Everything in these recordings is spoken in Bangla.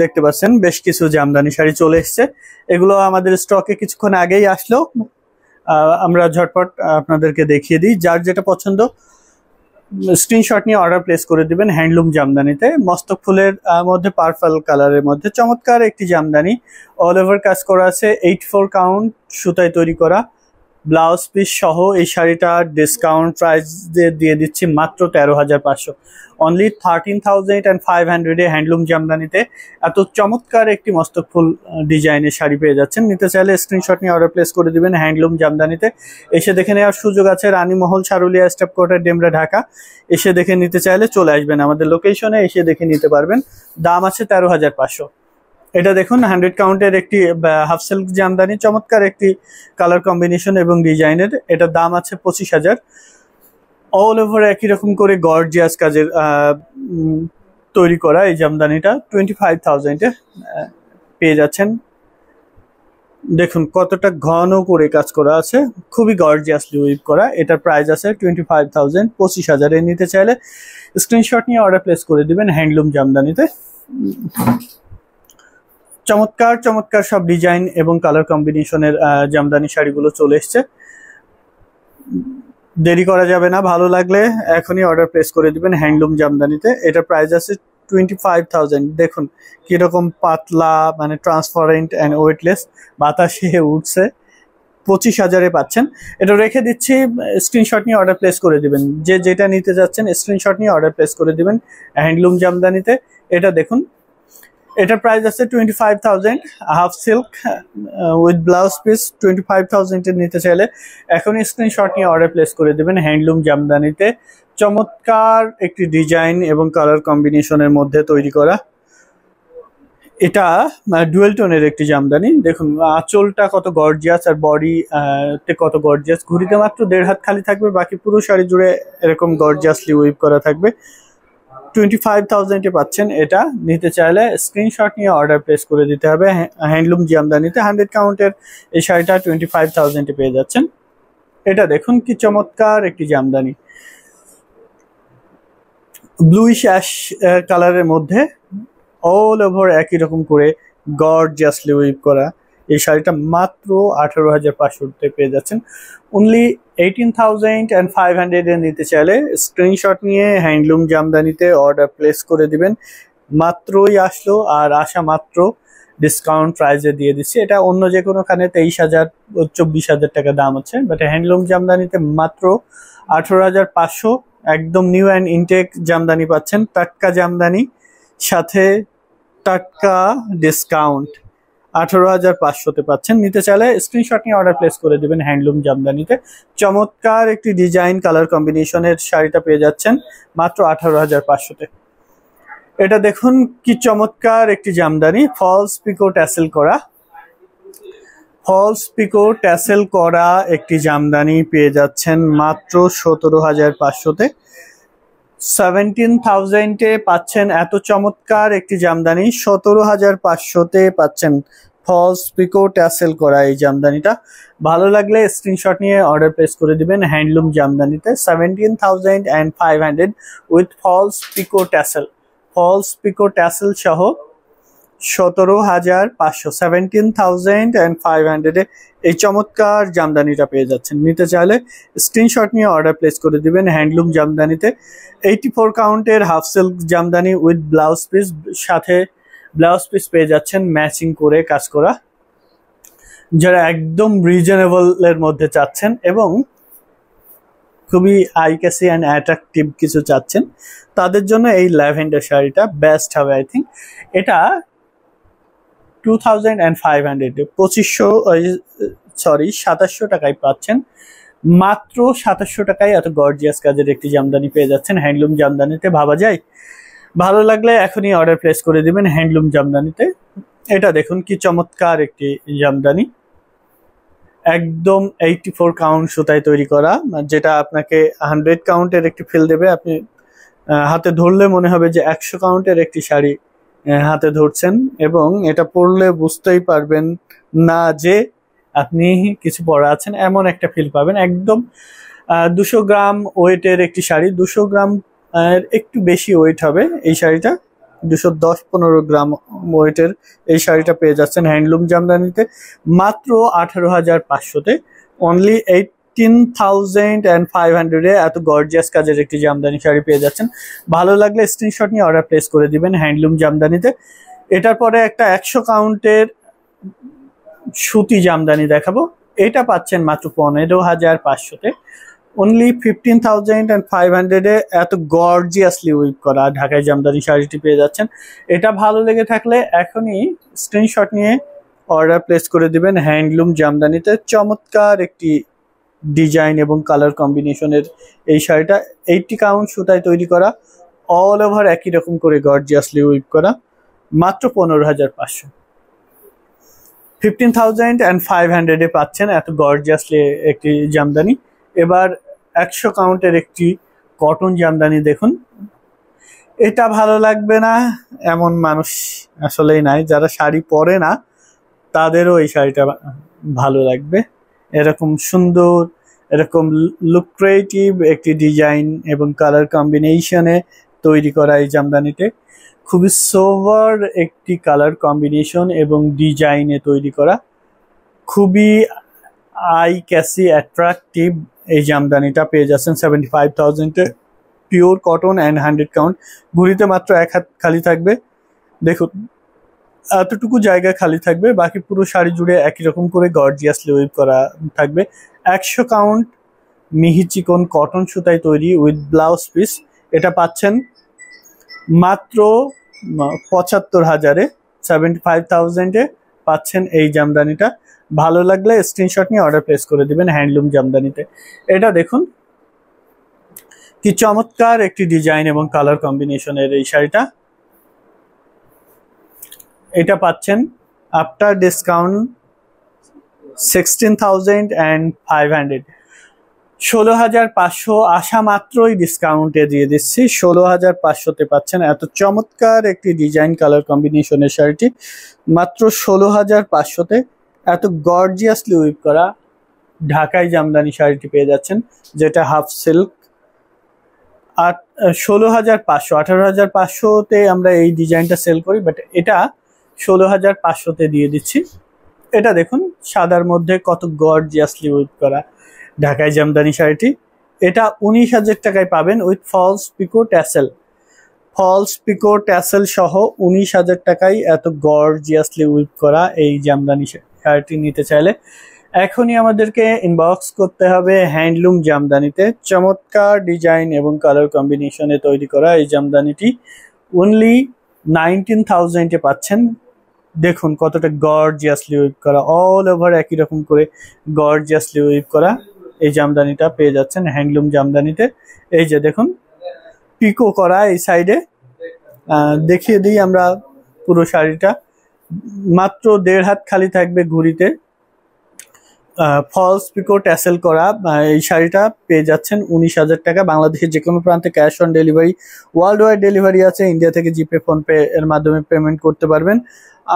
দেখতে পাচ্ছেন বেশ কিছু জামদানি শাড়ি চলে এসেছে। এগুলো আমাদের স্টকে কিছুক্ষণ আগেই আসলো। আমরা ঝটপট আপনাদেরকে দেখিয়ে দিই। যার যেটা পছন্দ স্ক্রিনশট নিয়ে অর্ডার প্লেস করে দিবেন। হ্যান্ডলুম জামদানিতে মস্তক ফুলের মধ্যে পার্পল কালারের মধ্যে চমৎকার একটি জামদানি, অল ওভার কাজ করা আছে, 84 কাউন্ট সুতায় তৈরি করা, ব্লাউজ পিস সহ এই শাড়িটা ডিসকাউন্ট প্রাইস দিয়ে দিচ্ছি মাত্র 13,500, অনলি 13,500 হ্যান্ডলুম জামদানিতে এত চমৎকার একটি মস্তক ফুল ডিজাইনের শাড়ি পেয়ে যাচ্ছেন। নিতে চাইলে স্ক্রিনশট নিয়ে অর্ডার প্লেস করে দিবেন। হ্যান্ডলুম জামদানিতে এসে দেখে নেওয়ার সুযোগ আছে। রানীমহল, সারুলিয়া, স্টেপ কোয়ার্টার, ডেমরা, ঢাকা। এসে দেখে নিতে চাইলে চলে আসবেন আমাদের লোকেশনে, এসে দেখে নিতে পারবেন। দাম আছে 13,500। এটা দেখুন 100 কাউন্টের একটি হাফ সিল্ক জামদানি, চমৎকার একটি কালার কম্বিনেশন এবং ডিজাইনের। এটার দাম আছে 25,000। অল ওভার একই রকম করে গর্জিয়াস কাজের তৈরি করা এই জামদানিটা 25,000-এ পেয়ে যাচ্ছেন। দেখুন কতটা ঘন করে কাজ করা আছে, খুবই গর্জিয়াসলি উইভ করা। এটার প্রাইস আছে 25,000, 25,000-এ নিতে চাইলে স্ক্রিনশট নিয়ে অর্ডার প্লেস করে দিবেন। হ্যান্ডলুম জামদানিতে চমৎকার চমৎকার সব ডিজাইন এবং কালার কম্বিনেশনের জামদানি শাড়িগুলো চলে এসছে। দেরি করা যাবে না, ভালো লাগলে এখনই অর্ডার প্লেস করে দিবেন হ্যান্ডলুম জামদানিতে। এটা প্রাইস আছে 25,000। দেখুন কিরকম পাতলা, মানে ট্রান্সপারেন্ট অ্যান্ড ওয়েটলেস, বাতাসে উঠছে। 25,000-এ পাচ্ছেন। এটা রেখে দিচ্ছি, স্ক্রিনশট নিয়ে অর্ডার প্লেস করে দিবেন। যেটা নিতে যাচ্ছেন স্ক্রিনশট নিয়ে অর্ডার প্লেস করে দিবেন হ্যান্ডলুম জামদানিতে। এটা দেখুন, এটার প্রাইস আছে 25,000, half silk with blouse piece. 25,000-এ নিতে চাইলে এখনই স্ক্রিনশট নিয়ে অর্ডার প্লেস করে দেবেন হ্যান্ডলুম জামদানিতে। চমৎকার একটি ডিজাইন এবং কালার কম্বিনেশনের মধ্যে তৈরি করা এটা ডুয়েল টোনের একটি জামদানি। দেখুন আঁচলটা কত গর্জিয়াস আর বডি তে কত গর্জিয়াস। ঘুরিতে মাত্র 1.5 হাত খালি থাকবে, বাকি পুরো শাড়ি জুড়ে এরকম গর্জিয়াসলি উইভ করা থাকবে। 25,000-এ পাচ্ছেন। এটা নিতে চাইলে স্ক্রিনশট নিয়ে অর্ডার প্লেস করে দিতে হবে হ্যান্ডলুম জামদানিতে। 100 কাউন্টের এই শাড়িটা 25,000-এ পেয়ে যাচ্ছেন। এটা দেখুন কি চমৎকার একটি জামদানি, ব্লুইশ অ্যাশ কালারের মধ্যে অল ওভার একই রকম করে গর্জিয়াসলি উইভ করা এই শাড়িটা মাত্র 18,500-তে পেয়ে যাচ্ছেন। অনলি 18,500-এ নিতে চাইলে স্ক্রিনশট নিয়ে হ্যান্ডলুম জামদানিতে অর্ডার প্লেস করে দিবেন। মাত্রই আসলো, আর আসা মাত্র ডিসকাউন্ট প্রাইসে দিয়ে দিচ্ছি। এটা অন্য যে কোনোখানে 23,000, 24,000 টাকা দাম আছে, বাট হ্যান্ডলুম জামদানিতে মাত্র 18,500। একদম নিউ অ্যান্ড ইনটেক জামদানি পাচ্ছেন, টাটকা জামদানি সাথে টাটকা ডিসকাউন্ট 18,500-তে পাচ্ছেন। নিতে চাইলে স্ক্রিনশট নিয়ে অর্ডার প্লেস করে দিবেন হ্যান্ডলুম জামদানিতে। চমৎকার একটি ডিজাইন কালার কম্বিনেশনের শাড়িটা পেয়ে যাচ্ছেন মাত্র 18,500-তে। এটা দেখুন কি চমৎকার একটি জামদানি, ফলস পিকো ট্যাসেল করা, ফলস পিকো ট্যাসেল করা একটি জামদানি পেয়ে যাচ্ছেন মাত্র 17,500-তে। 17,000-এ পাচ্ছেন এত চমৎকার একটি জামদানি। 17,500-তে পাচ্ছেন ফলস পিকো ট্যাসেল করা এই জামদানিটা। ভালো লাগলে স্ক্রিনশট নিয়ে অর্ডার প্লেস করে দিবেন হ্যান্ডলুম জামদানিতে। 17,500 with falls pico tassel, falls pico tassel সহ 17,500, 17,500-এ এই চমৎকার জামদানিটা পেয়ে যাচ্ছেন। নিতে চাইলে স্ক্রিনশট নিয়ে অর্ডার প্লেস করে দিবেন হ্যান্ডলুম জামদানিতে। 84 কাউন্টের half silk jamdani with blouse piece, সাথে ব্লাউজ পিস পেয়ে যাচ্ছেন ম্যাচিং করে কাজ করা। যারা একদম রিজনেবল এর মধ্যে চাচ্ছেন এবং খুবই আই ক্যাসি অ্যান্ড অ্যাট্রাকটিভ কিছু চাচ্ছেন, তাদের জন্য এই ল্যাভেন্ডার শাড়িটা বেস্ট হবে আই থিঙ্ক। এটা 2,500, 2700 টাকায় পাচ্ছেন। মাত্র 2700 টাকায় এত গর্জিয়াস কাজের একটি জামদানি পেয়ে যাচ্ছেন হ্যান্ডলুম জামদানিতে। ভাবা যায়? ভালো লাগলে এখনই অর্ডার প্লেস করে দিবেন হ্যান্ডলুম জামদানিতে। এটা দেখুন কি চমৎকার একটি জামদানি, একদম 84 কাউন্ট সুতায় তৈরি করা, যেটা আপনাকে 100 কাউন্টের একটি ফিল দেবে। আপনি হাতে ধরলে মনে হবে যে 100 কাউন্টের একটি শাড়ি হাতে ধরছেন, এবং এটা পরলে বুঝতেই পারবেন না যে আপনি কিছু পরা আছেন, এমন একটা ফিল পাবেন। একদম 200 গ্রাম ওয়েটের একটি শাড়ি, 200 গ্রাম একটু বেশি ওয়েট হবে এই শাড়িটা। 210-15 গ্রাম ওয়েটের এই শাড়িটা পেয়ে যাচ্ছেন হ্যান্ডলুম জামদানিতে মাত্র 18,500-তে। অনলি 18,500-এ এত গর্জিয়াস কাজের একটি জামদানি শাড়ি পেয়ে যাচ্ছেন। ভালো লাগলে স্ক্রিনশট নিয়ে অর্ডার প্লেস করে দিবেন হ্যান্ডলুম জামদানিতে। এটার পরে একটা 100 কাউন্টের সুতি জামদানি দেখাবো। এটা পাচ্ছেন মাত্র 15,500-তে। অনলি 15,500-এ এত গর্জিয়াসলি উইভ করা ঢাকাই জামদানি শাড়িটি পেয়ে যাচ্ছেন। এটা ভালো লেগে থাকলে এখনই স্ক্রিনশট নিয়ে অর্ডার প্লেস করে দিবেন হ্যান্ডলুম জামদানিতে। চমৎকার একটি ডিজাইন এবং কালার কম্বিনেশনের এই শাড়িটা 80 কাউন্ট সুতায় তৈরি করা, অল ওভার একই রকম করে গর্জিয়াসলি উইভ করা, মাত্র 15,500। 15,500-এ পাচ্ছেন এত গর্জিয়াসলি একটি জামদানি। এবার 100 কাউন্টের একটি কটন জামদানি দেখুন। এটা ভালো লাগবে না এমন মানুষ আসলেই নাই, যারা শাড়ি পরে না তাদেরও এই শাড়িটা ভালো লাগবে। এরকম সুন্দর, এরকম লুক্রেটিভ একটি ডিজাইন এবং কালার কম্বিনেশনে তৈরি করা এই জামদানিতে খুবই সোভার একটি কালার কম্বিনেশন এবং ডিজাইনে তৈরি করা, খুবই আই ক্যাসি অ্যাট্রাকটিভ এই জামদানিটা পেয়ে যাচ্ছেন 75,000-এ। Pure cotton and 100 count. ঘুরিতে মাত্র 1 হাত খালি থাকবে। দেখুন এতটুকু জায়গা খালি থাকবে, বাকি পুরো শাড়ি জুড়ে একই রকম করে গর্জিয়াসলি উইভ করা থাকবে। 100 কাউন্ট মিহি চিকন কটন সুতায় তৈরি উইথ ব্লাউজ পিস। এটা পাচ্ছেন মাত্র 75,000-এ। 75,000-এ পাচ্ছেন এই জামদানিটা। ভালো লাগলে স্ক্রিনশট নিয়ে অর্ডার প্লেস করে দিবেন হ্যান্ডলুম জামদানিতে। এটা দেখুন কি চমৎকার একটি ডিজাইন এবং কালার কম্বিনেশনের এই শাড়িটা। এটা পাচ্ছেন আফটার ডিসকাউন্ট 16,500। 16,500 আসা মাত্রই ডিসকাউন্টে দিয়ে দিচ্ছি। 16,500-তে পাচ্ছেন এত চমৎকার একটি ডিজাইন কালার কম্বিনেশনের শাড়িটি মাত্র 16,500-তে। এত গর্জিয়াসলি উইভ করা ঢাকাই জামদানি শাড়িটি পেয়ে যাচ্ছেন, যেটা হাফ সিল্ক। আর 16,500, 18,500-তে আমরা এই ডিজাইনটা সেল করি, বাট এটা 16,500-তে দিয়ে দিচ্ছি। এটা দেখুন সাদার মধ্যে কত গর্জিয়াসলি উইভ করা ঢাকাই জামদানি শাড়িটি। এটা 19,000 টাকায় পাবেন with falls pico tassel. Falls pico tassel সহ 19,000 টাকায় এত গর্জিয়াসলি উইভ করা এই জামদানি শাড়িটি নিতে চাইলে এখনই আমাদেরকে ইনবক্স করতে হবে হ্যান্ডলুম জামদানিতে। চমৎকার ডিজাইন এবং কালার কম্বিনেশনে তৈরি করা এই জামদানিটি অনলি 19,000-এ পাচ্ছেন। দেখুন কতটা গর্জিয়াসলি উইভ করা, অল ওভার একই রকম করে গর্জিয়াসলি উইভ করা এই জামদানিটা পেয়ে যাচ্ছেন হ্যান্ডলুম জামদানিতে। এই যে দেখুন পিকো করা এই সাইডে। দেখিয়ে দিই আমরা পুরো শাড়িটা। মাত্র 1.5 হাত খালি থাকবে ঘুরিতে। ফলস পিকো ট্যাসেল করা এই শাড়িটা পেয়ে যাচ্ছেন 19,000 টাকা। বাংলাদেশের যে কোনো প্রান্তে cash on delivery, world wide delivery আছে। ইন্ডিয়া থেকে জিপে, ফোনপে এর মাধ্যমে পেমেন্ট করতে পারবেন।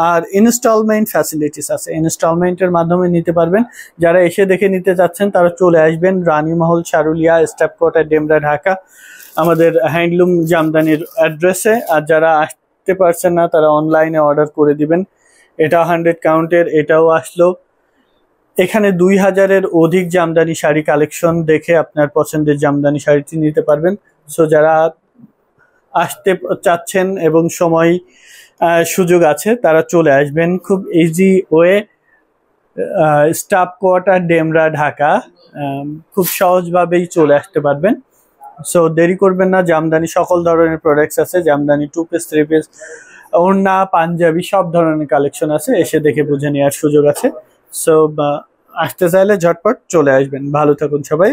আর ইনস্টলমেন্ট ফ্যাসিলিটিস আছে, ইনস্টলমেন্টের মাধ্যমে নিতে পারবেন। যারা এসে দেখে নিতে চাচ্ছেন তারা চলে আসবেন রানীমহল, সারুলিয়া, স্টাফ কোয়ার্টার, ডেমরা, ঢাকা আমাদের হ্যান্ডলুম জামদানির অ্যাড্রেসে। আর যারা আসতে পারছেন না তারা অনলাইনে অর্ডার করে দিবেন। এটা 100 কাউন্টের, এটাও আসলো। এখানে 2,000-এর অধিক জামদানি শাড়ি কালেকশন দেখে আপনার পছন্দের জামদানি শাড়িটি নিতে পারবেন। সো যারা আসতে চাচ্ছেন এবং সময় সুযোগ আছে তারা চলে আসবেন খুব easy way. Staff quarter, Demra, Dhaka খুব সহজভাবেই চলে আসতে পারবেন। সো দেরি করবেন না। জামদানি সকল ধরনের প্রোডাক্টস আছে, জামদানি 2 পিস, 3 পিস, ওড়না, পাঞ্জাবি সব ধরনের কালেকশন আছে। এসে দেখে বুঝে নেওয়ার সুযোগ আছে। সো আসতে চাইলে ঝটপট চলে আসবেন। ভালো থাকুন সবাই।